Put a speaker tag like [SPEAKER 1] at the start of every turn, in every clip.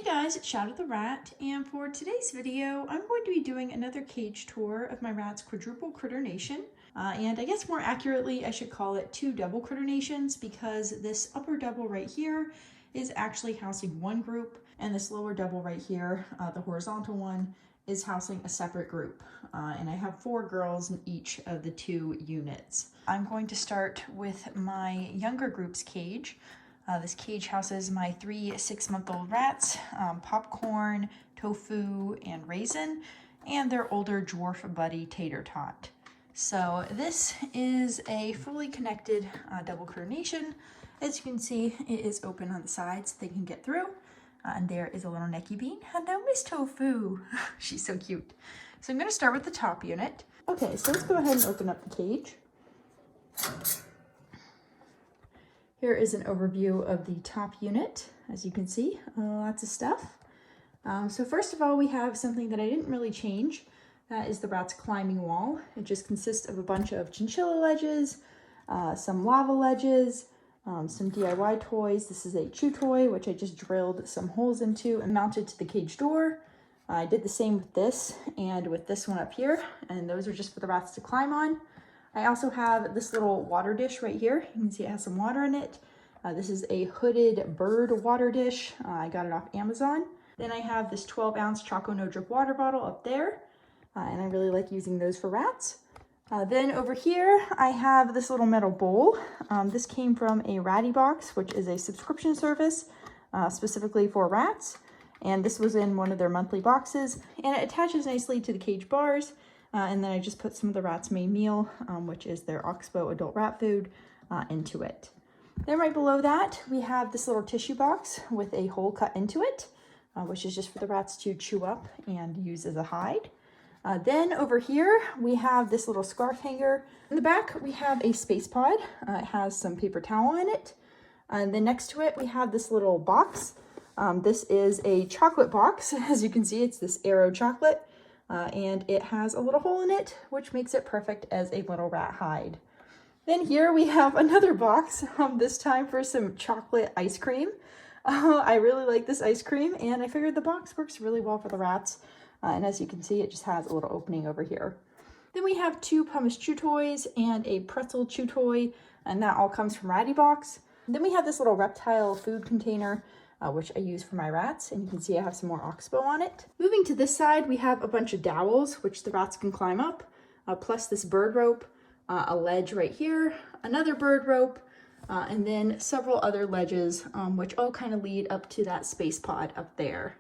[SPEAKER 1] Hey guys, it's Shadow the Rat, and for today's video, I'm going to be doing another cage tour of my rat's quadruple critter nation. And I guess more accurately, I should call it two double critter nations because this upper double right here is actually housing one group, and this lower double right here, the horizontal one, is housing a separate group. And I have 4 girls in each of the 2 units. I'm going to start with my younger group's cage. This cage houses my 3 6-month-old rats, Popcorn, Tofu, and Raisin, and their older dwarf buddy, Tater Tot. So this is a fully connected double critter nation. As you can see, it is open on the sides so they can get through. And there is a little Necky Bean. Hello, Miss Tofu. She's so cute. So I'm going to start with the top unit. Okay, so let's go ahead and open up the cage. Here is an overview of the top unit. As you can see, lots of stuff. So first of all, we have something that I didn't really change. That is the rat's climbing wall. It just consists of a bunch of chinchilla ledges, some lava ledges, some DIY toys. This is a chew toy, which I just drilled some holes into and mounted to the cage door. I did the same with this and with this one up here, and those are just for the rats to climb on. I also have this little water dish right here. You can see it has some water in it. This is a hooded bird water dish. I got it off Amazon. Then I have this 12-ounce Choco No Drip water bottle up there, and I really like using those for rats. Then over here, I have this little metal bowl. This came from a Ratty Box, which is a subscription service specifically for rats. And this was in one of their monthly boxes, and it attaches nicely to the cage bars. And then I just put some of the rat's main meal, which is their Oxbow adult rat food, into it. Then right below that, we have this little tissue box with a hole cut into it, which is just for the rats to chew up and use as a hide. Then over here, we have this little scarf hanger. In the back, we have a space pod. It has some paper towel in it. And then next to it, we have this little box. This is a chocolate box. As you can see, it's this Aero chocolate. And it has a little hole in it, which makes it perfect as a little rat hide. Then here we have another box, this time for some chocolate ice cream. I really like this ice cream, and I figured the box works really well for the rats. And as you can see, it just has a little opening over here. Then we have 2 pumice chew toys and a pretzel chew toy, and that all comes from Ratty Box. Then we have this little reptile food container, which I use for my rats, and you can see I have some more Oxbow on it. Moving to this side, we have a bunch of dowels, which the rats can climb up, plus this bird rope, a ledge right here, another bird rope, and then several other ledges, which all kind of lead up to that space pod up there.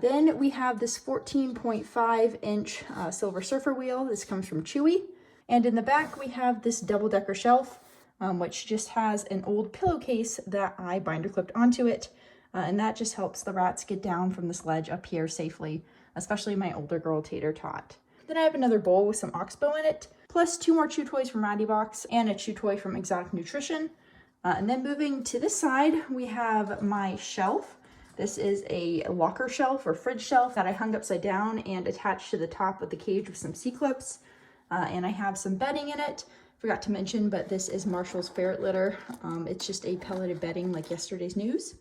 [SPEAKER 1] Then we have this 14.5-inch Silver Surfer wheel. This comes from Chewy. And in the back, we have this double-decker shelf, which just has an old pillowcase that I binder clipped onto it. And that just helps the rats get down from this ledge up here safely, especially my older girl, Tater Tot. Then I have another bowl with some Oxbow in it, plus 2 more chew toys from Ratty Box and a chew toy from Exotic Nutrition. And then moving to this side, we have my shelf. This is a locker shelf or fridge shelf that I hung upside down and attached to the top of the cage with some C-clips. And I have some bedding in it. Forgot to mention, but this is Marshall's ferret litter. It's just a pelleted bedding like yesterday's news.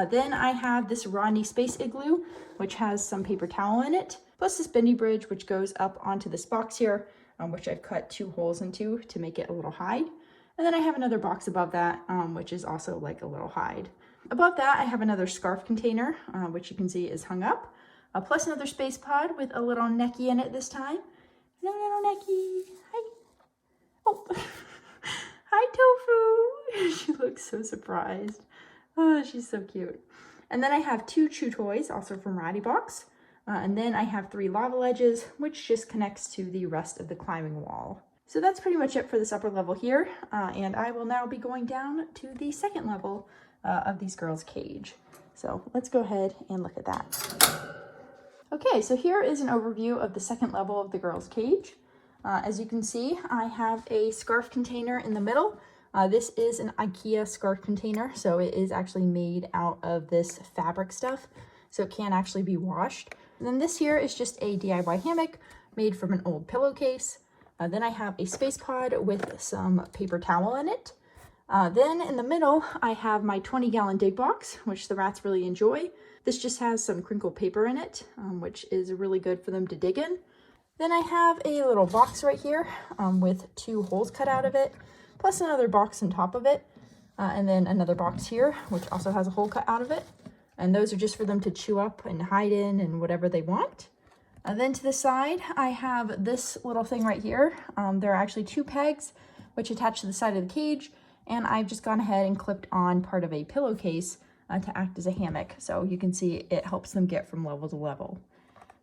[SPEAKER 1] Then I have this Rodney Space Igloo, which has some paper towel in it, plus this bendy bridge, which goes up onto this box here, which I've cut 2 holes into to make it a little hide. And then I have another box above that, which is also like a little hide. Above that, I have another scarf container, which you can see is hung up, plus another space pod with a little Necky in it this time. Hello, little Necky. Hi. Oh, hi, Tofu. She looks so surprised. Oh, she's so cute. And then I have 2 chew toys, also from Ratty Box. And then I have 3 lava ledges, which just connects to the rest of the climbing wall. So that's pretty much it for this upper level here. And I will now be going down to the second level of these girls' cage. So let's go ahead and look at that. Okay, so here is an overview of the second level of the girls' cage. As you can see, I have a scarf container in the middle. This is an IKEA scarf container, so it is actually made out of this fabric stuff, so it can actually be washed. And then this here is just a DIY hammock made from an old pillowcase. Then I have a space pod with some paper towel in it. Then in the middle, I have my 20-gallon dig box, which the rats really enjoy. This just has some crinkled paper in it, which is really good for them to dig in. Then I have a little box right here with 2 holes cut out of it, plus another box on top of it, and then another box here, which also has a hole cut out of it. And those are just for them to chew up and hide in and whatever they want. Then to the side, I have this little thing right here. There are actually 2 pegs, which attach to the side of the cage, and I've just gone ahead and clipped on part of a pillowcase to act as a hammock. So you can see it helps them get from level to level.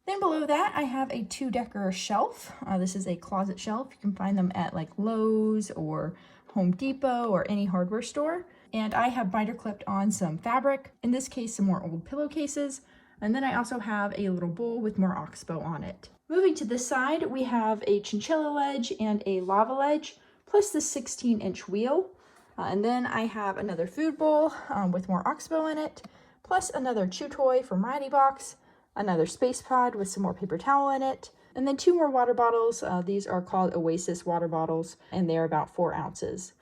[SPEAKER 1] Then below that, I have a 2-decker shelf. This is a closet shelf. You can find them at like Lowe's or Home Depot or any hardware store. And I have binder clipped on some fabric, in this case some more old pillowcases. And then I also have a little bowl with more oxbow on it. Moving to this side, we have a chinchilla ledge and a lava ledge, plus the 16-inch wheel. And then I have another food bowl with more oxbow in it, plus another chew toy from Ratty Box, another space pod with some more paper towel in it, and then 2 more water bottles. These are called Oasis water bottles, and they are about 4 ounces.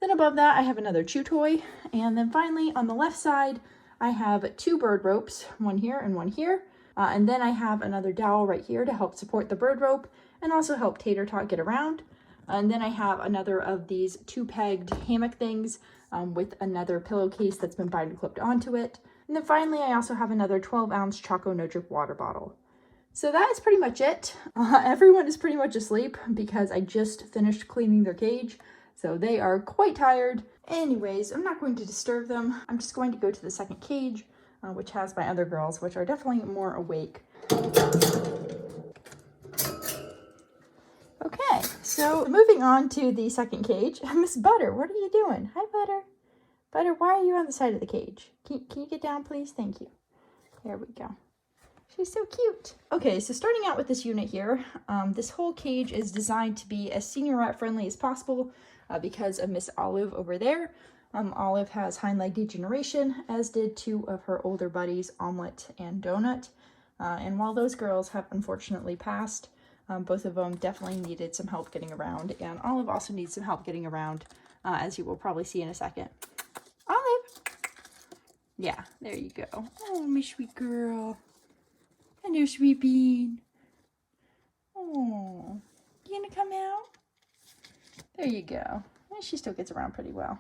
[SPEAKER 1] Then above that, I have another chew toy. And then finally, on the left side, I have 2 bird ropes, one here and one here. And then I have another dowel right here to help support the bird rope and also help Tater Tot get around. And then I have another of these 2-pegged hammock things with another pillowcase that's been binder clipped onto it. And then finally, I also have another 12-ounce Choco No Drip water bottle. So that is pretty much it. Everyone is pretty much asleep because I just finished cleaning their cage. So they are quite tired. Anyways, I'm not going to disturb them. I'm just going to go to the second cage, which has my other girls, which are definitely more awake. Okay, so moving on to the second cage. Miss Butter, what are you doing? Hi, Butter. Butter, why are you on the side of the cage? Can you get down, please? Thank you. There we go. She's so cute. Okay, so starting out with this unit here, this whole cage is designed to be as senior rat friendly as possible because of Miss Olive over there. Olive has hind leg degeneration, as did 2 of her older buddies, Omelette and Donut. And while those girls have unfortunately passed, both of them definitely needed some help getting around, and Olive also needs some help getting around, as you will probably see in a second. Olive! Yeah, there you go. Oh, my sweet girl. Hello, sweet bean. Oh, you gonna come out? There you go. She still gets around pretty well.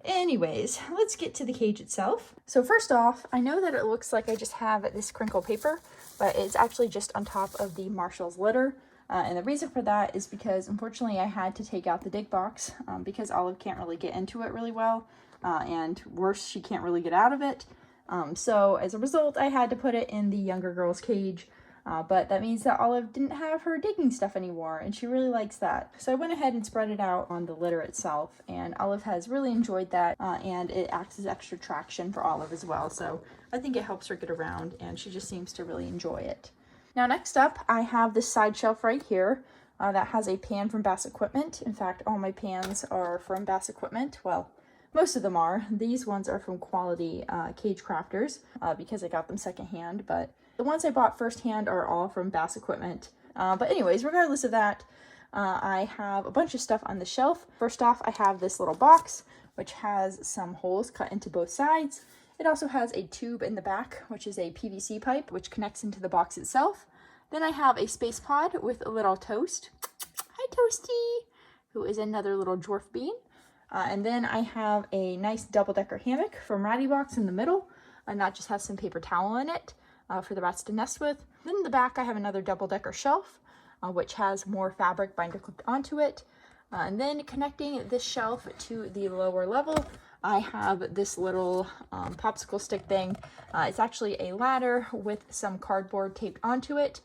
[SPEAKER 1] Anyways, let's get to the cage itself. So first off, I know that it looks like I just have this crinkle paper, but it's actually just on top of the Marshall's litter. And the reason for that is because unfortunately I had to take out the dig box because Olive can't really get into it really well. And worse, she can't really get out of it. So as a result, I had to put it in the younger girl's cage. But that means that Olive didn't have her digging stuff anymore, and she really likes that. So I went ahead and spread it out on the litter itself, and Olive has really enjoyed that, and it acts as extra traction for Olive as well. So I think it helps her get around, and she just seems to really enjoy it. Now next up, I have this side shelf right here that has a pan from Bass Equipment. In fact, all my pans are from Bass Equipment. Well, most of them are. These ones are from Quality Cage Crafters because I got them secondhand, but the ones I bought firsthand are all from Bass Equipment. But anyways, regardless of that, I have a bunch of stuff on the shelf. First off, I have this little box, which has some holes cut into both sides. It also has a tube in the back, which is a PVC pipe, which connects into the box itself. Then I have a space pod with a little Toast. Hi, Toasty, who is another little dwarf bean. And then I have a nice double-decker hammock from Ratty Box in the middle, and that just has some paper towel in it for the rats to nest with. Then in the back, I have another double-decker shelf, which has more fabric binder clipped onto it. And then connecting this shelf to the lower level, I have this little popsicle stick thing. It's actually a ladder with some cardboard taped onto it,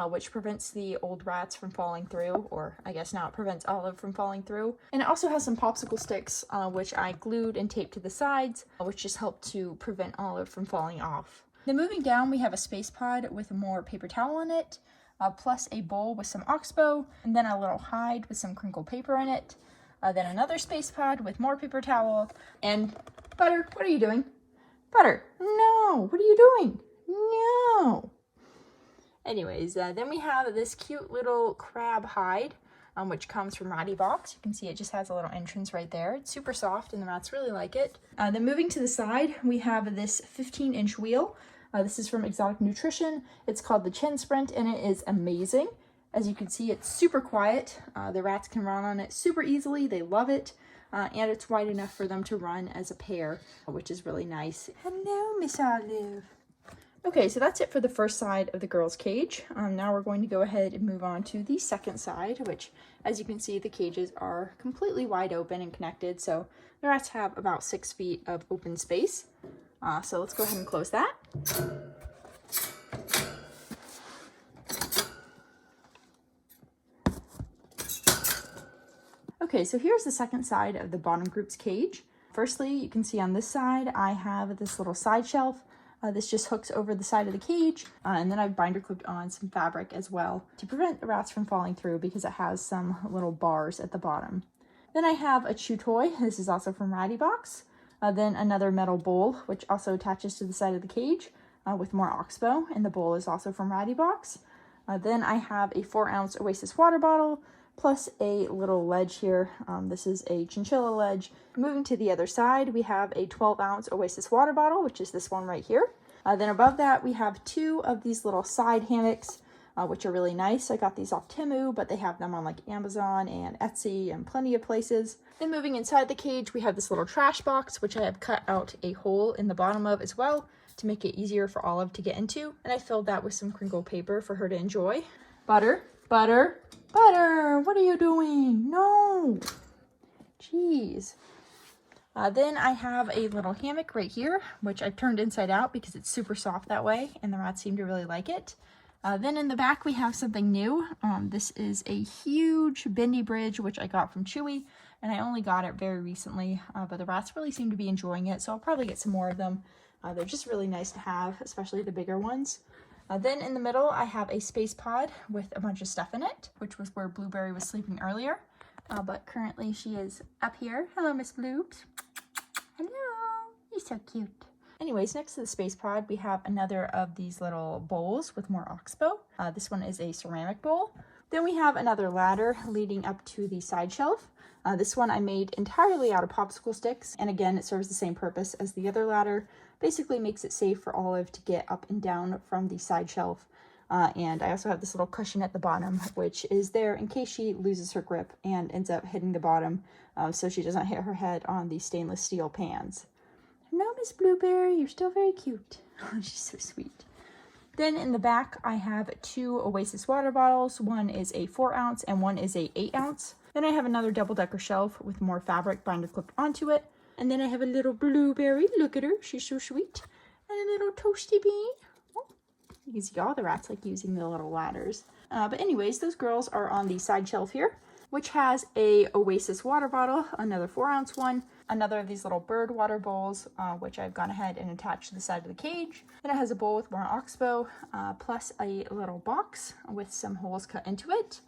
[SPEAKER 1] which prevents the old rats from falling through, or I guess now it prevents Olive from falling through. And it also has some popsicle sticks, which I glued and taped to the sides, which just helped to prevent Olive from falling off. Then moving down, we have a space pod with more paper towel in it, plus a bowl with some oxbow, and then a little hide with some crinkled paper in it. Then another space pod with more paper towel. And Butter, what are you doing? Butter, no, what are you doing? No. Anyways, then we have this cute little crab hide, which comes from Ratty Box. You can see it just has a little entrance right there. It's super soft and the rats really like it. Then moving to the side, we have this 15-inch wheel. This is from Exotic Nutrition. It's called the Chin Sprint and it is amazing. As you can see, it's super quiet. The rats can run on it super easily. They love it. And it's wide enough for them to run as a pair, which is really nice. Hello, Miss Olive. Okay, so that's it for the first side of the girls' cage. Now we're going to go ahead and move on to the second side, which, as you can see, the cages are completely wide open and connected. So the rats have about 6 feet of open space. So let's go ahead and close that. Okay, so here's the second side of the bottom group's cage. Firstly, you can see on this side, I have this little side shelf. This just hooks over the side of the cage, and then I've binder clipped on some fabric as well to prevent the rats from falling through because it has some little bars at the bottom. Then I have a chew toy. This is also from Ratty Box. Then another metal bowl, which also attaches to the side of the cage with more oxbow, and the bowl is also from Ratty Box. Then I have a 4-ounce Oasis water bottle, plus a little ledge here. This is a chinchilla ledge. Moving to the other side, we have a 12-ounce Oasis water bottle, which is this one right here. Then above that, we have 2 of these little side hammocks, which are really nice. I got these off Temu, but they have them on like Amazon and Etsy and plenty of places. Then moving inside the cage, we have this little trash box, which I have cut out a hole in the bottom of as well to make it easier for Olive to get into. And I filled that with some crinkle paper for her to enjoy. Butter, butter, butter, what are you doing? No, jeez. Then I have a little hammock right here, which I've turned inside out because it's super soft that way, and the rats seem to really like it. Then in the back, we have something new. This is a huge bendy bridge, which I got from Chewy, and I only got it very recently, but the rats really seem to be enjoying it, so I'll probably get some more of them. They're just really nice to have, especially the bigger ones. Then in the middle, I have a space pod with a bunch of stuff in it, which was where Blueberry was sleeping earlier. But currently she is up here. Hello, Miss Bloobs. Hello, you're so cute. Anyways, next to the space pod, we have another of these little bowls with more oxbow. This one is a ceramic bowl. Then we have another ladder leading up to the side shelf. This one I made entirely out of popsicle sticks. And again, it serves the same purpose as the other ladder. Basically makes it safe for Olive to get up and down from the side shelf. And I also have this little cushion at the bottom, which is there in case she loses her grip and ends up hitting the bottom, so she doesn't hit her head on the stainless steel pans. No, Miss Blueberry, you're still very cute. She's so sweet. Then in the back, I have 2 Oasis water bottles. One is a 4-ounce and one is a 8-ounce. Then I have another double-decker shelf with more fabric binder clipped onto it. And then I have a little Blueberry. Look at her. She's so sweet. And a little Toasty Bean. Oh, you can see all the rats like using the little ladders. But anyways, those girls are on the side shelf here, which has a Oasis water bottle, another 4-ounce one, another of these little bird water bowls, which I've gone ahead and attached to the side of the cage. Then it has a bowl with more oxbow, plus a little box with some holes cut into it.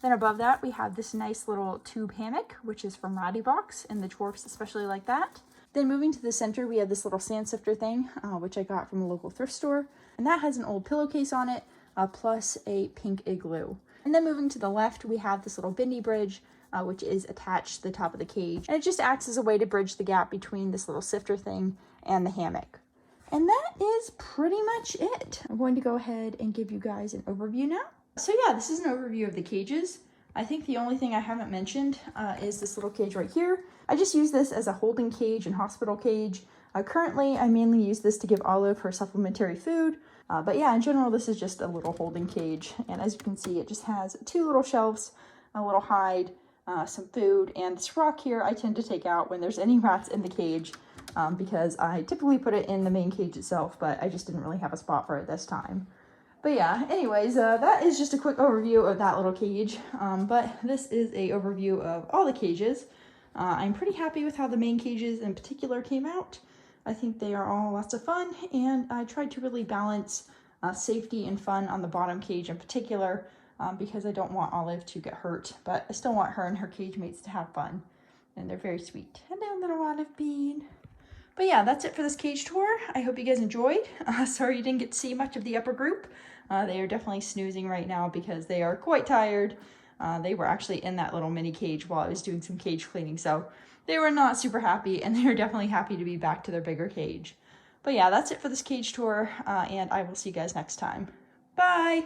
[SPEAKER 1] Then above that, we have this nice little tube hammock, which is from Ratty Box, and the dwarfs especially like that. Then moving to the center, we have this little sand sifter thing, which I got from a local thrift store. And that has an old pillowcase on it, plus a pink igloo. And then moving to the left, we have this little bendy bridge, which is attached to the top of the cage. And it just acts as a way to bridge the gap between this little sifter thing and the hammock. And that is pretty much it. I'm going to go ahead and give you guys an overview now. So yeah, this is an overview of the cages. I think the only thing I haven't mentioned is this little cage right here. I just use this as a holding cage and hospital cage. Currently, I mainly use this to give Olive her supplementary food. But yeah, in general, this is just a little holding cage. And as you can see, it just has 2 little shelves, a little hide, some food, and this rock here I tend to take out when there's any rats in the cage because I typically put it in the main cage itself, but I just didn't really have a spot for it this time. But yeah, anyways, that is just a quick overview of that little cage. But this is a overview of all the cages. I'm pretty happy with how the main cages in particular came out. I think they are all lots of fun, and I tried to really balance safety and fun on the bottom cage in particular because I don't want Olive to get hurt, but I still want her and her cage mates to have fun, and they're very sweet. Hello, little Olive Bean. But yeah, that's it for this cage tour. I hope you guys enjoyed. Sorry you didn't get to see much of the upper group. They are definitely snoozing right now because they are quite tired. They were actually in that little mini cage while I was doing some cage cleaning, so they were not super happy, and they're definitely happy to be back to their bigger cage. But yeah, that's it for this cage tour, and I will see you guys next time. Bye!